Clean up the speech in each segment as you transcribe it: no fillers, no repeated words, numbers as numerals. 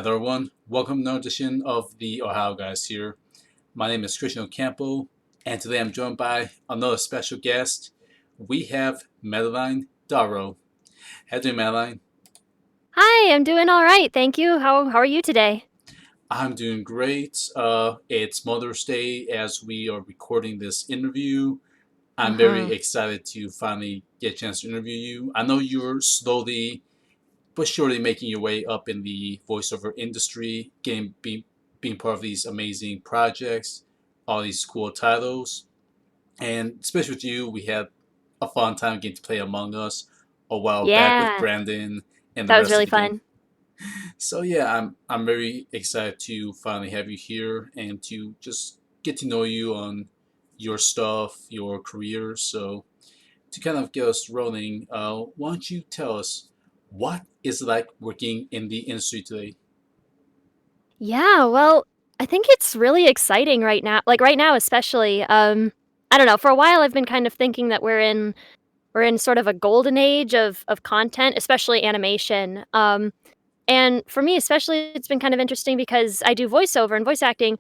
Another one. Welcome to another edition of the Ohio Guys here. My name is Christian Ocampo, and today I'm joined by another special guest. We have Madeline Dorroh. How you doing, Madeline? Hi, I'm doing all right. Thank you. How are you today? I'm doing great. It's Mother's Day as we are recording this interview. I'm very Uh-huh. excited to finally get a chance to interview you. I know you're slowly but surely making your way up in the voiceover industry, being part of these amazing projects, all these cool titles. And especially with you, we had a fun time getting to play Among Us a while back with Yeah, Brandon and the that was rest of really the gang. fun. So yeah, I'm very excited to finally have you here and to just get to know you on your stuff, your career. So to kind of get us rolling, why don't you tell us what is it like working in the industry today? Yeah, well, I think it's really exciting right now. Like right now especially. I don't know, for a while I've been kind of thinking that we're in sort of a golden age of content, especially animation. And for me especially it's been kind of interesting because I do voiceover and voice acting.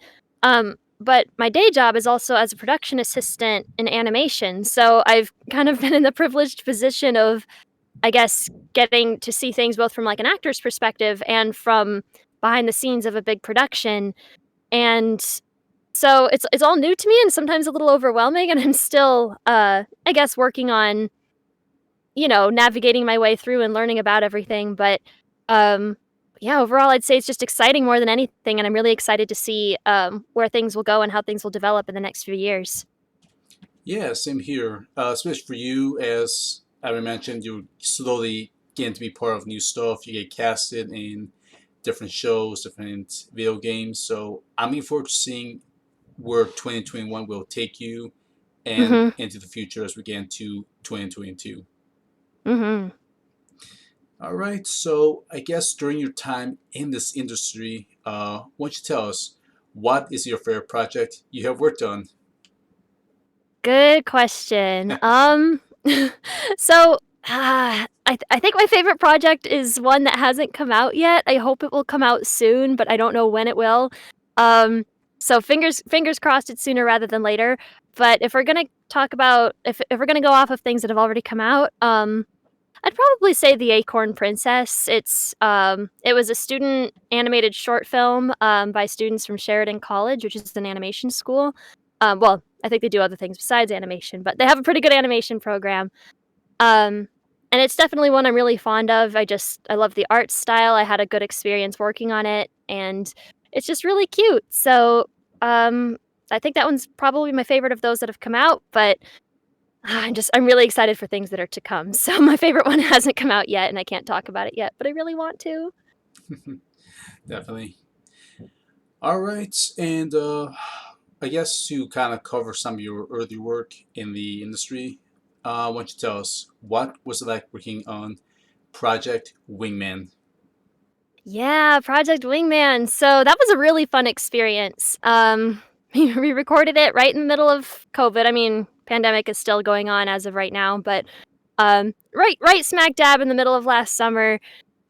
But my day job is also as a production assistant in animation. So I've kind of been in the privileged position of I guess, getting to see things both from, like, an actor's perspective and from behind the scenes of a big production, and so it's all new to me and sometimes a little overwhelming, and I'm still, I guess, working on, navigating my way through and learning about everything, but, um, yeah, overall, I'd say it's just exciting more than anything, and I'm really excited to see, where things will go and how things will develop in the next few years. Yeah, same here. Especially for you, as I mentioned, you're slowly getting to be part of new stuff. You get casted in different shows, different video games. So I'm looking forward to seeing where 2021 will take you and Mhm, into the future as we get into 2022. mhm. All right, so I guess during your time in this industry, why don't you tell us what is your favorite project you have worked on? Good question. So, I think my favorite project is one that hasn't come out yet. I hope it will come out soon, but I don't know when it will. Um, so fingers crossed it's sooner rather than later. But if we're gonna talk about if we're gonna go off of things that have already come out, I'd probably say The Acorn Princess. It was a student animated short film, by students from Sheridan College, which is an animation school. Well, I think they do other things besides animation, but they have a pretty good animation program. Um, and it's definitely one I'm really fond of. I love the art style. I had a good experience working on it, and it's just really cute. So, um, I think that one's probably my favorite of those that have come out, but I'm really excited for things that are to come. So my favorite one hasn't come out yet, and I can't talk about it yet, but I really want to. Definitely. All right, and I guess to kind of cover some of your early work in the industry, why don't you tell us what was it like working on Project Wingman? Yeah, Project Wingman. So that was a really fun experience. We recorded it right in the middle of COVID. I mean, pandemic is still going on as of right now, but right smack dab in the middle of last summer.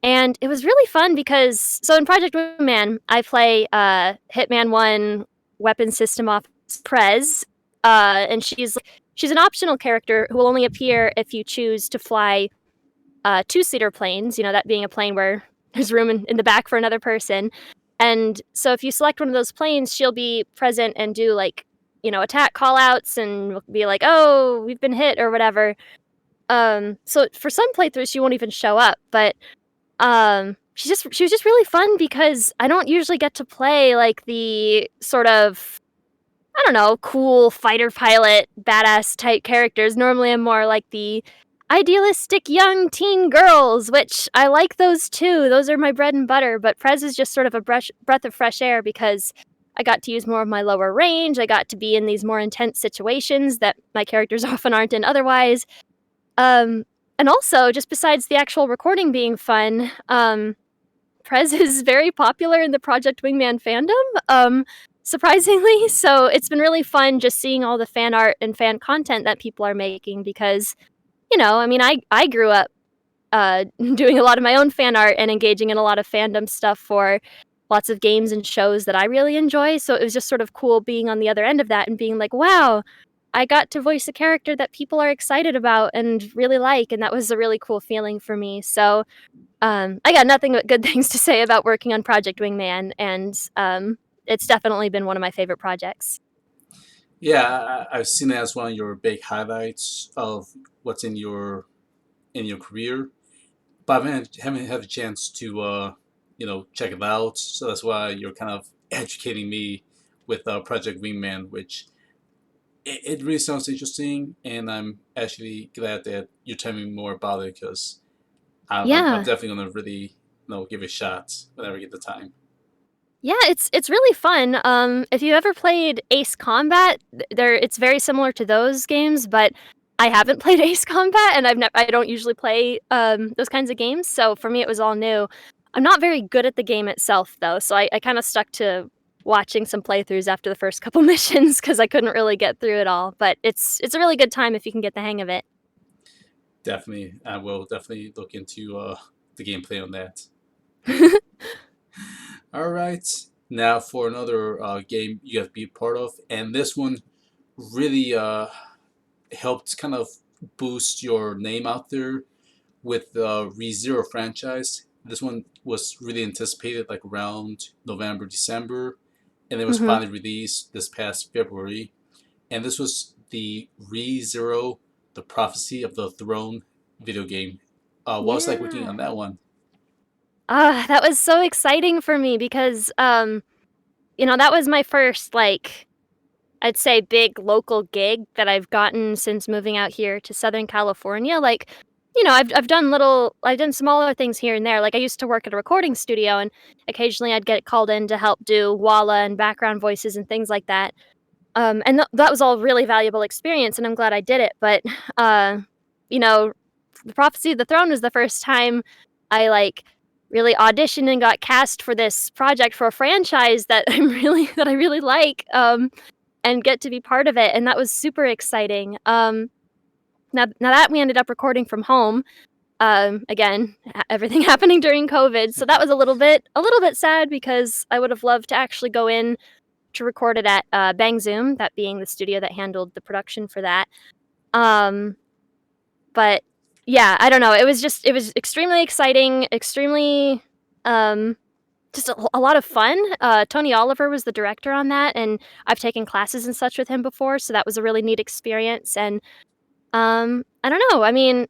And it was really fun because so in Project Wingman, I play Hitman 1 weapon system officer Prez, and she's an optional character who will only appear if you choose to fly two-seater planes, that being a plane where there's room in the back for another person. And so if you select one of those planes, she'll be present and do like, attack call outs and be like, oh, we've been hit or whatever. So for some playthroughs, she won't even show up, but she was just really fun because I don't usually get to play like the sort of I don't know, cool fighter pilot, badass type characters. Normally I'm more like the idealistic young teen girls, which I like those too. Those are my bread and butter, but Prez is just sort of a breath of fresh air because I got to use more of my lower range. I got to be in these more intense situations that my characters often aren't in otherwise. Um, and also, just besides the actual recording being fun, Prez is very popular in the Project Wingman fandom, surprisingly. So it's been really fun just seeing all the fan art and fan content that people are making because, I mean, I grew up doing a lot of my own fan art and engaging in a lot of fandom stuff for lots of games and shows that I really enjoy, so it was just sort of cool being on the other end of that and being like, "Wow, I got to voice a character that people are excited about and really like," and that was a really cool feeling for me, so, I got nothing but good things to say about working on Project Wingman, and, it's definitely been one of my favorite projects. Yeah, I've seen it as one of your big highlights of what's in your career, but I haven't had a chance to check it out. So that's why you're kind of educating me with Project Wingman, which it really sounds interesting, and I'm actually glad that you're telling me more about it because I'm Yeah. definitely gonna really give it a shot whenever I get the time. Yeah, it's really fun. If you ever played Ace Combat, it's very similar to those games, but I haven't played Ace Combat, and I don't usually play those kinds of games, so for me it was all new. I'm not very good at the game itself though, so I kind of stuck to watching some playthroughs after the first couple missions because I couldn't really get through it all. But it's a really good time if you can get the hang of it. Definitely, I will definitely look into the gameplay on that. All right, now for another game you have to be part of, and this one really helped kind of boost your name out there with the ReZero franchise. This one was really anticipated like around November, December, and it was Mhm. finally released this past February. And this was the ReZero, The Prophecy of the Throne video game. What was like working Yeah. on that one? That was so exciting for me because that was my first like I'd say big local gig that I've gotten since moving out here to Southern California, like, I've done smaller things here and there, like, I used to work at a recording studio, and occasionally I'd get called in to help do walla and background voices and things like that, and that was all really valuable experience, and I'm glad I did it, but, uh, you know, The Prophecy of the Throne was the first time I, like, really auditioned and got cast for this project for a franchise that I really like, and get to be part of it, and that was super exciting. Now that we ended up recording from home, again, everything happening during COVID, so that was a little bit sad because I would have loved to actually go in to record it at, Bang Zoom, that being the studio that handled the production for that. Um, but yeah, I don't know, it was extremely exciting, extremely, um just a lot of fun. Tony Oliver was the director on that, and I've taken classes and such with him before, so that was a really neat experience, and, I don't know, I mean,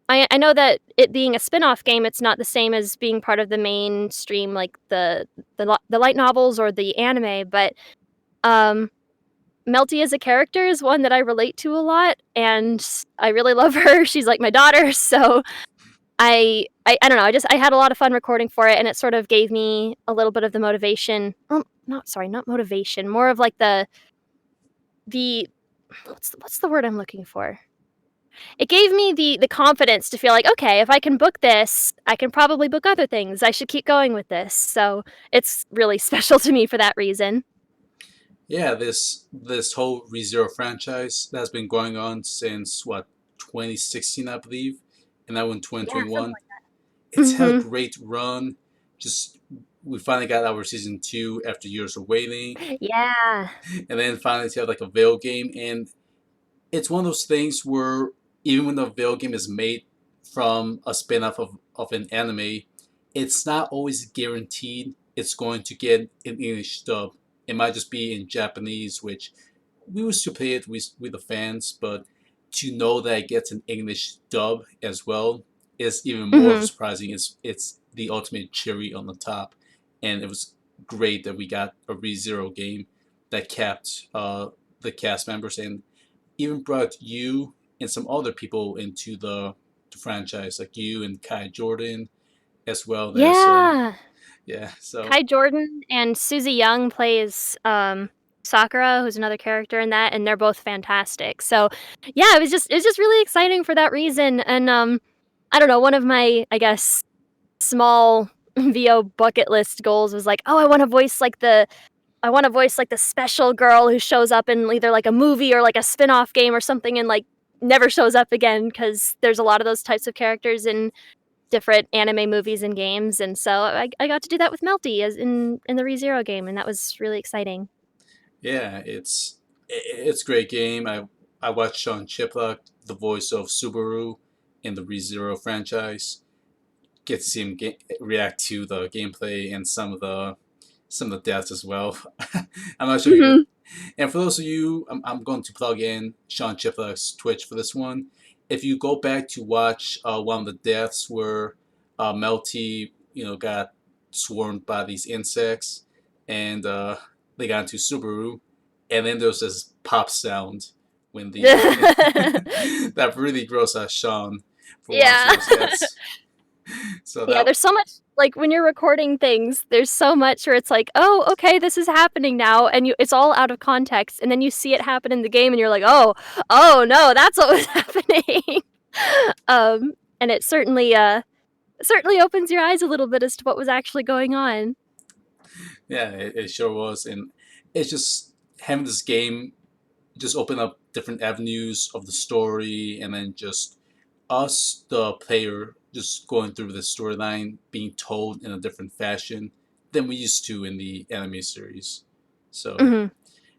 I know that it being a spin-off game, it's not the same as being part of the mainstream, like, the light novels or the anime, but, um, Melty as a character is one that I relate to a lot, and I really love her, she's like my daughter, so I don't know, I had a lot of fun recording for it, and it sort of gave me a little bit of the motivation not sorry, not motivation, more of like the what's the word I'm looking for? It gave me the confidence to feel like, "Okay, if I can book this, I can probably book other things, I should keep going with this." So, it's really special to me for that reason. Yeah, this whole ReZero franchise that's been going on since what 2016, I believe, and now in Yeah, something 2021. like It's had a Mhm. great run. Just we finally got our season two after years of waiting, Yeah. and then finally to have like a Veil game, and it's one of those things where even when the Veil game is made from a spin-off of an anime, it's not always guaranteed it's going to get an English dub. It might just be in Japanese, which we used to play it with the fans, but to know that it gets an English dub as well is even more Mhm. surprising. It's the ultimate cherry on the top, and it was great that we got a ReZero game that kept the cast members and even brought you and some other people into the franchise, like you and Kai Jordan, as well as Yeah. yeah. So Kai Jordan and Susie Young plays, Sakura, who's another character in that, and they're both fantastic. So, yeah, it was just really exciting for that reason, and, I don't know, one of my, I guess, small VO bucket list goals was like, "Oh, I wanna voice, like, the special girl who shows up in either, like, a movie or, like, a spin-off game or something and, like, never shows up again because there's a lot of those types of characters in different anime movies and games, and so I got to do that with Melty as in the ReZero game, and that was really exciting. Yeah, it's a great game. I watched Sean Chiplock, the voice of Subaru in the ReZero franchise. Get to see him react to the gameplay and some of the deaths as well. I'm not sure you. Mhm. And for those of you, I'm going to plug in Sean Chiplock's Twitch for this one. If you go back to watch one of the deaths where Melty, got swarmed by these insects, and they got into Subaru, and then there's this pop sound when the that really grossed out Sean for watching Yeah. those deaths. So Yeah, that there's so much like, when you're recording things, there's so much where it's like, "Oh, okay, this is happening now," and it's all out of context, and then you see it happen in the game, and you're like, "Oh, oh, no, that's what was happening." And it certainly opens your eyes a little bit as to what was actually going on. Yeah, it sure was, and it's just having this game just open up different avenues of the story, and then just us, the player, just going through the storyline, being told in a different fashion than we used to in the anime series. So Mhm.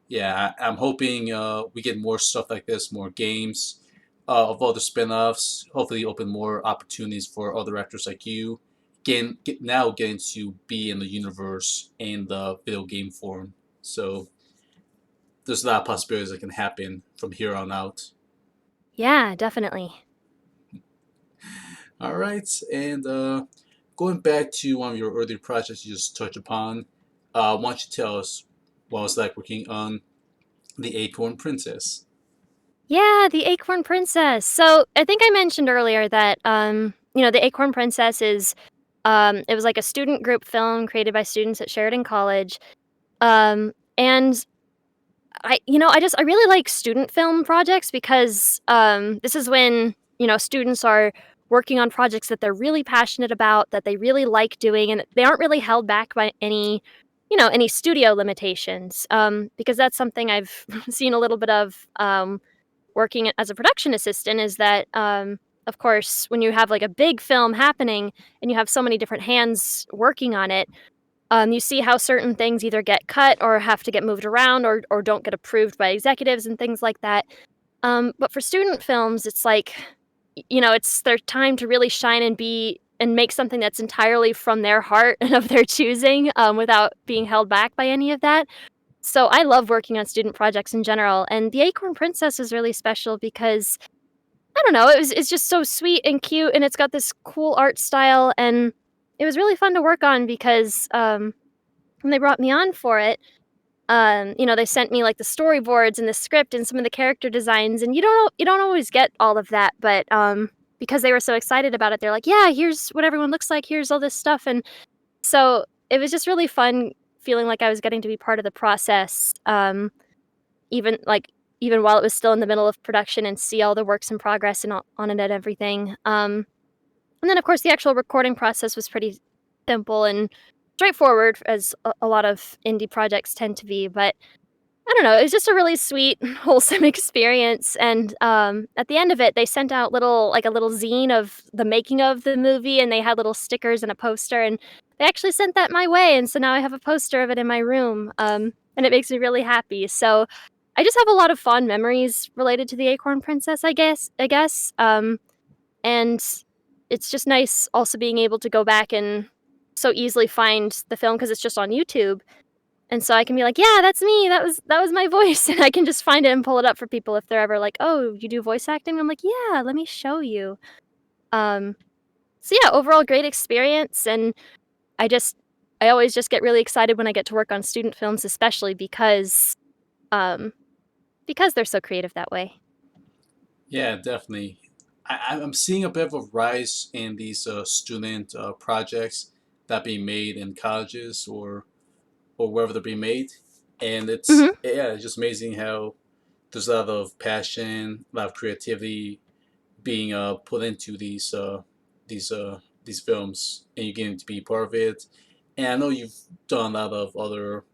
yeah, I'm hoping we get more stuff like this, more games of other spin-offs. Hopefully, open more opportunities for other actors like you. Now getting to be in the universe in the video game form. So there's a lot of possibilities that can happen from here on out. Yeah, definitely. All right, and going back to one of your earlier projects you just touched upon, why don't you tell us what it's like working on the Acorn Princess? Yeah, the Acorn Princess. So, I think I mentioned earlier that, the Acorn Princess is, it was like a student group film created by students at Sheridan College, and I really like student film projects because, this is when, students are working on projects that they're really passionate about, that they really like doing, and they aren't really held back by any studio limitations, because that's something I've seen a little bit of, working as a production assistant is that, of course, when you have, like, a big film happening and you have so many different hands working on it, you see how certain things either get cut or have to get moved around or don't get approved by executives and things like that. But for student films, it's like, it's their time to really shine and be and make something that's entirely from their heart and of their choosing, without being held back by any of that. So I love working on student projects in general, and The Acorn Princess is really special because I don't know, it's just so sweet and cute, and it's got this cool art style, and it was really fun to work on because, when they brought me on for it, they sent me, like, the storyboards and the script and some of the character designs, and you don't always get all of that, but, because they were so excited about it, they're like, "Yeah, here's what everyone looks like, here's all this stuff," and so it was just really fun feeling like I was getting to be part of the process, even, even while it was still in the middle of production and see all the works in progress and on it and everything, and then, of course, the actual recording process was pretty simple and straightforward as a lot of indie projects tend to be, but I don't know, it was just a really sweet, wholesome experience, and, at the end of it, they sent out a little zine of the making of the movie, and they had little stickers and a poster, and they actually sent that my way, and so now I have a poster of it in my room, and it makes me really happy, so I just have a lot of fond memories related to the Acorn Princess, I guess, and it's just nice also being able to go back and so easily find the film because it's just on YouTube, and so I can be like, "Yeah, that's me, that was my voice," and I can just find it and pull it up for people if they're ever like, "Oh, you do voice acting?" I'm like, "Yeah, let me show you." Um, so yeah, overall great experience, and I just I always just get really excited when I get to work on student films, especially um, because they're so creative that way. Yeah, definitely. I'm seeing a bit of a rise in these student projects that being made in colleges or wherever they're being made, and Mhm. it's just amazing how there's a lot of passion, a lot of creativity being put into these films, and you're getting to be part of it. And I know you've done a lot of other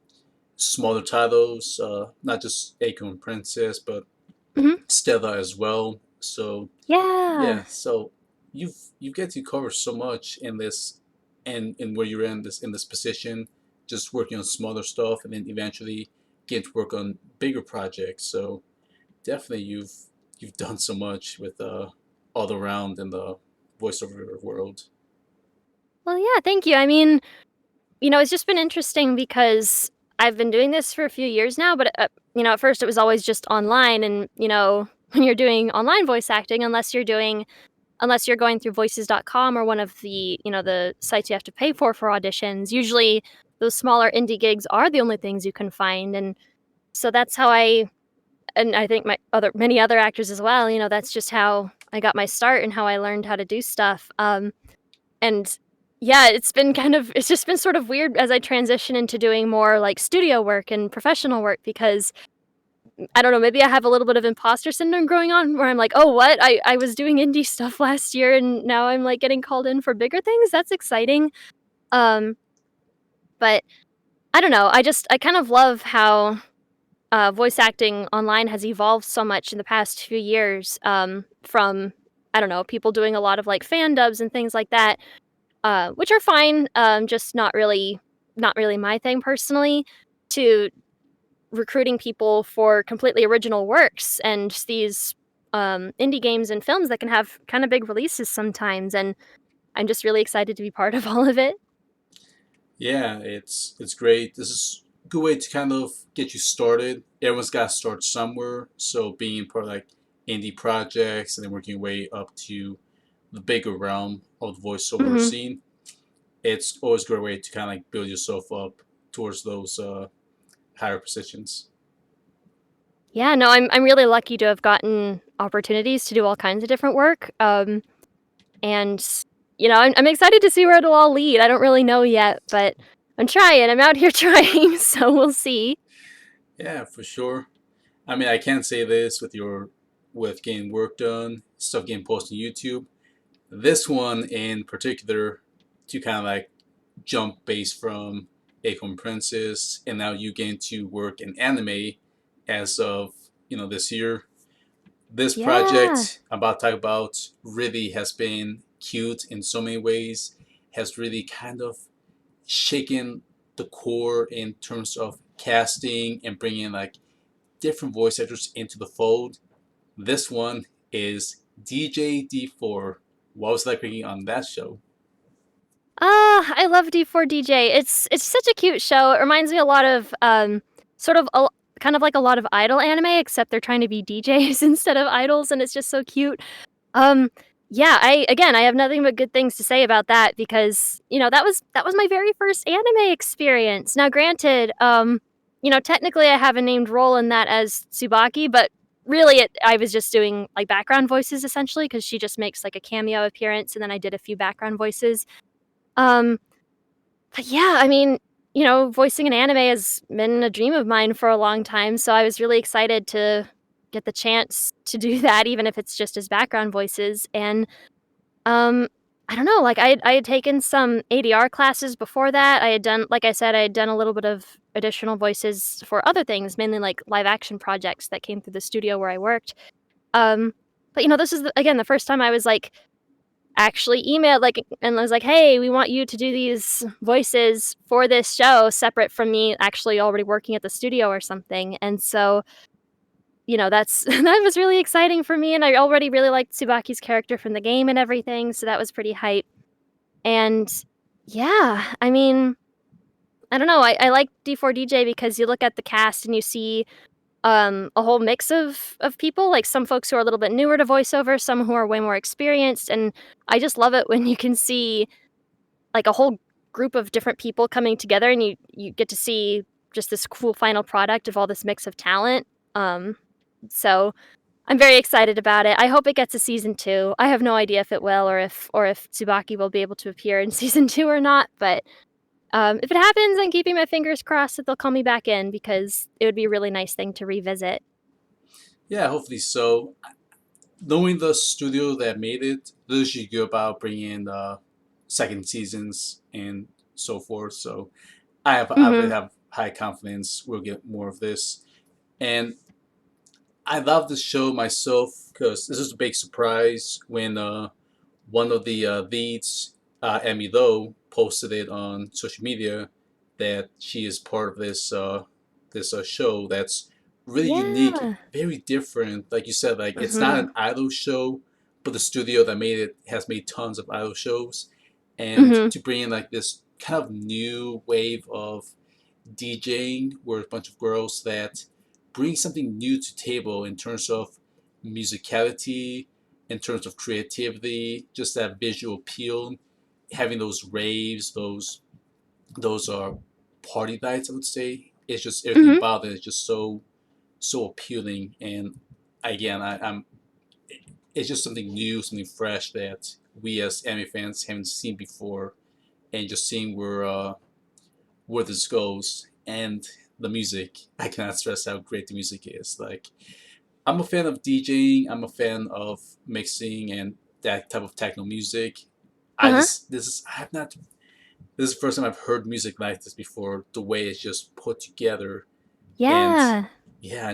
smaller titles, not just Acorn Princess, but Mhm. Stella as well. So Yeah. yeah, so you get to cover so much in this, and where you're in this position, just working on smaller stuff, and then eventually get to work on bigger projects. So definitely you've done so much with all around in the voiceover world. Well, yeah, thank you. I mean, it's just been interesting because I've been doing this for a few years now, but, at first it was always just online and, when you're doing online voice acting, unless you're going through voices.com or one of the sites you have to pay for auditions, usually those smaller indie gigs are the only things you can find, and so that's how I think many other actors as well, that's just how I got my start and how I learned how to do stuff, and yeah, it's just been sort of weird as I transition into doing more, like, studio work and professional work because I don't know, maybe I have a little bit of imposter syndrome going on where I'm like, "Oh, what? I was doing indie stuff last year and now I'm, like, getting called in for bigger things? That's exciting." Um, but I don't know, I kind of love how, voice acting online has evolved so much in the past few years, from, I don't know, people doing a lot of, like, fan dubs and things like that, which are fine, just not really my thing personally, to recruiting people for completely original works and these indie games and films that can have kind of big releases sometimes. And I'm just really excited to be part of all of it. Yeah, it's great. This is a good way to kind of get you started. Everyone's got to start somewhere. So being part of like indie projects and then working your way up to the bigger realm of the voiceover Hmm. scene, it's always a great way to kind of like build yourself up towards those higher positions. Yeah, no, I'm really lucky to have gotten opportunities to do all kinds of different work. And I'm excited to see where it'll all lead. I don't really know yet, but I'm trying. I'm out here trying, so we'll see. Yeah, for sure. I mean, I can't say this with getting work done, stuff getting posted on YouTube. This one in particular, to kind of like jump base from Acorn Princess, and now you get to work in anime as of this year. This Yeah. project I'm about to talk about really has been cute in so many ways. Has really kind of shaken the core in terms of casting and bringing like different voice actors into the fold. This one is DJ D4. What was like being on that show? I love D4DJ. It's such a cute show. It reminds me a lot of, sort of kind of like a lot of idol anime, except they're trying to be DJs instead of idols, and it's just so cute. Um, yeah, I have nothing but good things to say about that because, that was my very first anime experience. Now granted, technically I have a named role in that as Tsubaki, but really I was just doing, like, background voices essentially because she just makes, like, a cameo appearance, and then I did a few background voices. Um, but yeah, I mean, voicing an anime has been a dream of mine for a long time, so I was really excited to get the chance to do that, even if it's just as background voices. And um, I don't know, like I had taken some ADR classes before that. I had done, like I said, I had done a little bit of additional voices for other things, mainly like live action projects that came through the studio where I worked. Um, but this is again the first time I was like actually emailed, like, and was like, "Hey, we want you to do these voices for this show separate from me actually already working at the studio or something." And so, that's that was really exciting for me, and I already really liked Tsubaki's character from the game and everything, so that was pretty hype. And yeah, I mean, I don't know, I like D4DJ because you look at the cast and you see a whole mix of people, like some folks who are a little bit newer to voiceover, some who are way more experienced, and I just love it when you can see, like, a whole group of different people coming together and you get to see just this cool final product of all this mix of talent. Um, so I'm very excited about it. I hope it gets a season 2. I have no idea if it will or if Tsubaki will be able to appear in season 2 or not, but if it happens, I'm keeping my fingers crossed that they'll call me back in because it would be a really nice thing to revisit. Yeah, hopefully so. Knowing the studio that made it, they're usually good about bringing in second seasons and so forth. So I really Mhm. have high confidence we'll get more of this. And I love the show myself because this is a big surprise when one of the leads, Emmy Lowe, posted it on social media that she is part of this show that's really unique, Yeah. very different. Like you said, like it's not Mhm. an idol show, but the studio that made it has made tons of idol shows, and Mhm. to bring in like this kind of new wave of DJing, where a bunch of girls that bring something new to table in terms of musicality, in terms of creativity, just that visual appeal, having those raves, those are party nights, I would say. It's just everything Mhm. about it is just so appealing. And again, I'm it's just something new, something fresh that we as anime fans haven't seen before, and just seeing where this goes. And the music, I cannot stress how great the music is. Like, I'm a fan of DJing, I'm a fan of mixing and that type of techno music. Uh-huh. I have not, this is the first time I've heard music like this before, the way it's just put together. And Yeah. yeah,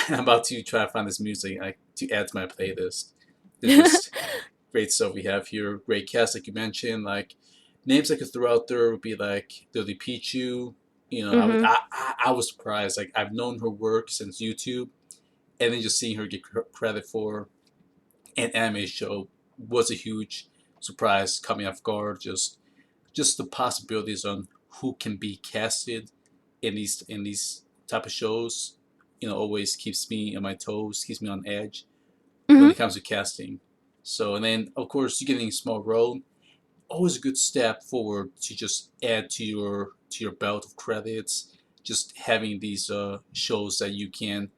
I'm about to try to find this music to add to my playlist. There's just great stuff we have here. Great cast, like you mentioned. Like names I could throw out there would be like Lily Pichu. You know, Mhm. I was surprised. Like I've known her work since YouTube, and then just seeing her get credit for an anime show was a huge surprise, coming off guard. Just the possibilities on who can be casted in these type of shows. You know, always keeps me on my toes, keeps me on edge when Mhm. it comes to casting. So, and then of course, you getting a small role, always a good step forward to just add to your belt of credits. Just having these shows that you can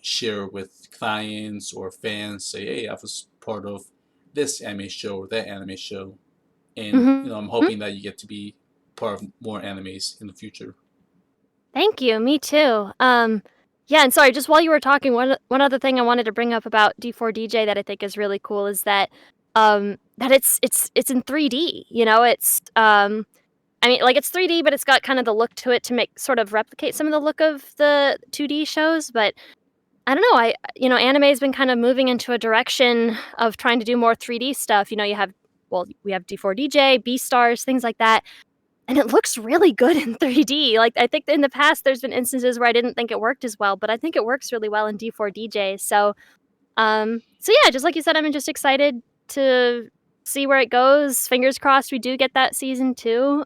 share with clients or fans. Say, hey, I was part of this anime show or that anime show, and you know, I'm Mhm. hoping that you get to be part of more animes in the future. Thank you, me too. Yeah, and sorry, just while you were talking, one other thing I wanted to bring up about D4DJ that I think is really cool is that it's in 3D, you know, I mean, like, it's 3D, but it's got kind of the look to it to make sort of replicate some of the look of the 2D shows, but I don't know, anime's been kind of moving into a direction of trying to do more 3D stuff, you know, we have D4DJ, Beastars, things like that, and it looks really good in 3D. Like, I think in the past, there's been instances where I didn't think it worked as well, but I think it works really well in D4DJ. So yeah, just like you said, I'm just excited to see where it goes. Fingers crossed we do get that season 2.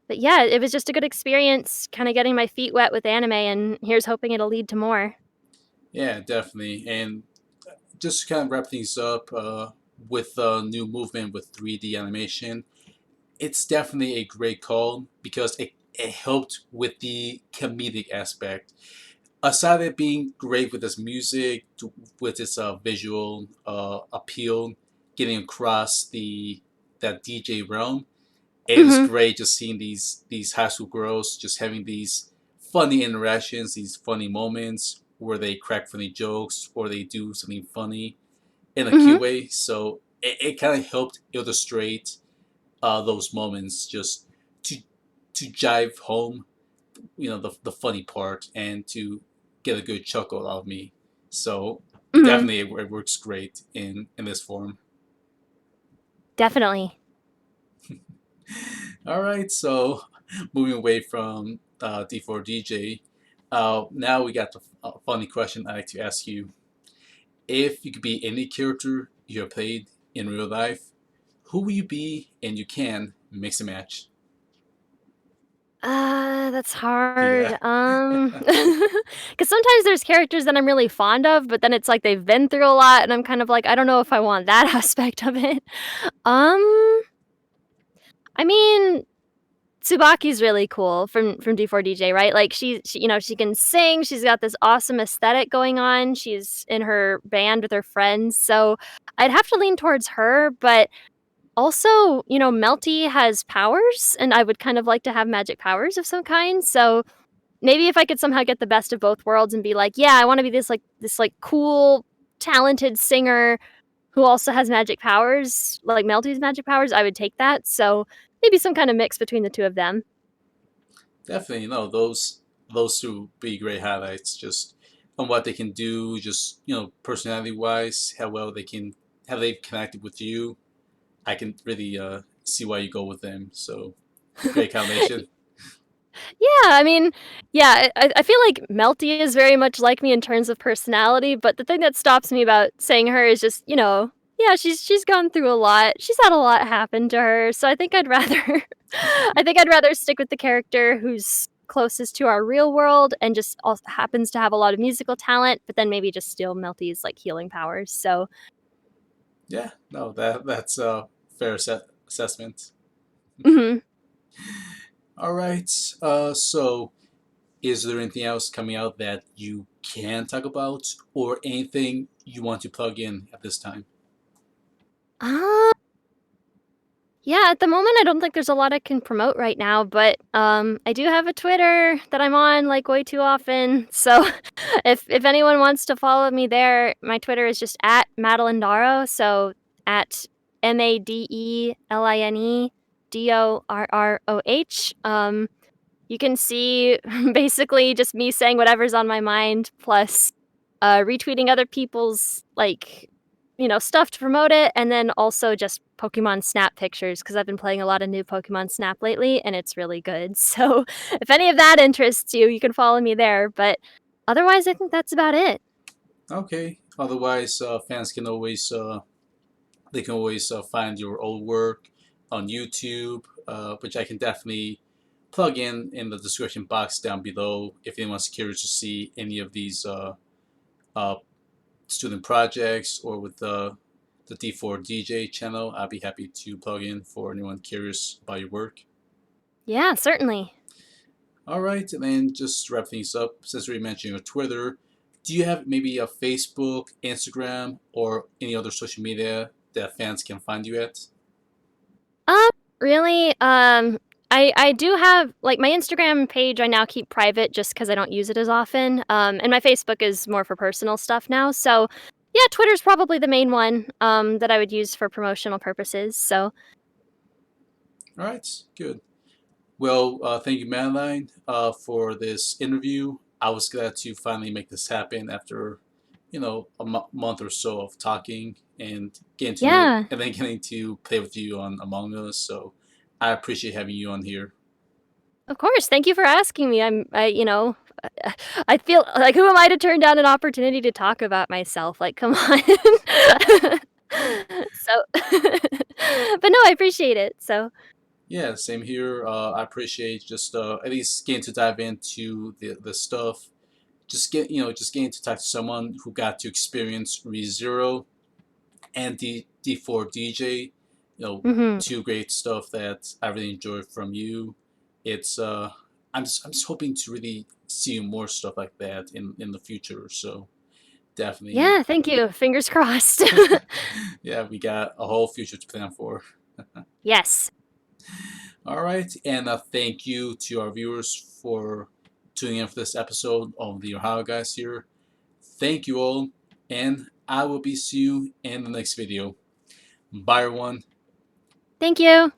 But yeah, it was just a good experience kinda getting my feet wet with anime, and here's hoping it'll lead to more. Yeah, definitely. And just to kind of wrap things up with a new movement with 3D animation, it's definitely a great call because it helped with the comedic aspect. Aside of it being great with its music, with its visual appeal, getting across the that DJ realm, it is Mhm, great just seeing these high school girls just having these funny interactions, these funny moments where they crack funny jokes or they do something funny in a mhm, cute way. So it kind of helped illustrate those moments just to to jive home, you know, the funny part and to get a good chuckle out of me. So mhm, definitely it works great in this form. definitely. All right, so moving away from D4DJ, now we got the funny question I like to ask you. If you could be any character you have played in real life, who will you be? And you can mix and match. That's hard, Yeah, 'cause sometimes there's characters that I'm really fond of, but then it's like they've been through a lot, and I'm kind of like, I don't know if I want that aspect of it. Um, I mean, Tsubaki's really cool from D4DJ, right? Like, she can sing, she's got this awesome aesthetic going on, she's in her band with her friends, so I'd have to lean towards her, but also, Melty has powers, and I would kind of like to have magic powers of some kind, so maybe if I could somehow get the best of both worlds and be like, "Yeah, I wanna be this cool, talented singer who also has magic powers, like Melty's magic powers," I would take that, so maybe some kinda mix between the 2 of them. definitely. No, those two be great highlights. Just on what they can do, just you know, personality wise, how well they can have they connected with you, I can really see why you go with them. So great combination. Yeah, I mean, yeah, I feel like Melty is very much like me in terms of personality, but the thing that stops me about saying her is just, yeah, she's gone through a lot. She's had a lot happen to her, so I think I'd rather I think I'd rather stick with the character who's closest to our real world and just also happens to have a lot of musical talent, but then maybe just steal Melty's like healing powers. So, Yeah, no, that's a fair assessment. mhm. All right. So is there anything else coming out that you can talk about, or anything you want to plug in at this time? Ah, yeah, at the moment, I don't think there's a lot I can promote right now, but, I do have a Twitter that I'm on, like, way too often, so if anyone wants to follow me there, my Twitter is just at Madeline Dorroh, so at MadelinDorroh. You can see basically just me saying whatever's on my mind, plus, retweeting other people's, like, stuff to promote it, and then also just Pokemon Snap pictures because 'cause I've been playing a lot of new Pokemon Snap lately, and it's really good. So, if any of that interests you, you can follow me there, but otherwise, I think that's about it. Okay. Otherwise, fans can always find your old work on YouTube, which I can definitely plug in the description box down below if anyone's curious to see any of these uh, student projects or with the D4 DJ channel. I'd be happy to plug in for anyone curious about your work. Yeah, certainly. All right, and then just to wrap things up, since we mentioned your Twitter, do you have maybe a Facebook, Instagram, or any other social media that fans can find you at? Um, really, I do have like, my Instagram page I now keep private just because I don't use it as often, and my Facebook is more for personal stuff now, so, yeah, Twitter's probably the main one, that I would use for promotional purposes, so All right, good. Well, thank you, Madeline, for this interview. I was glad to finally make this happen after, a month or so of talking and getting to know, yeah. and then getting to play with you on Among Us. So I appreciate having you on here. Of course, thank you for asking me. I feel like who am I to turn down an opportunity to talk about myself? Like, come on. So, but no, I appreciate it. So, Yeah, same here. I appreciate just at least getting to dive into the stuff. Just getting to talk to someone who got to experience ReZero and D4 DJ. mhm. Two great stuff that I really enjoyed from you. It's I'm just hoping to really see more stuff like that in the future. So definitely, Yeah, thank you. Fingers crossed. yeah, we got a whole future to plan for. Yes. All right, and thank you to our viewers for tuning in for this episode of the Ohio Guys here. Thank you all, and I will be see you in the next video. Bye, everyone. Thank you.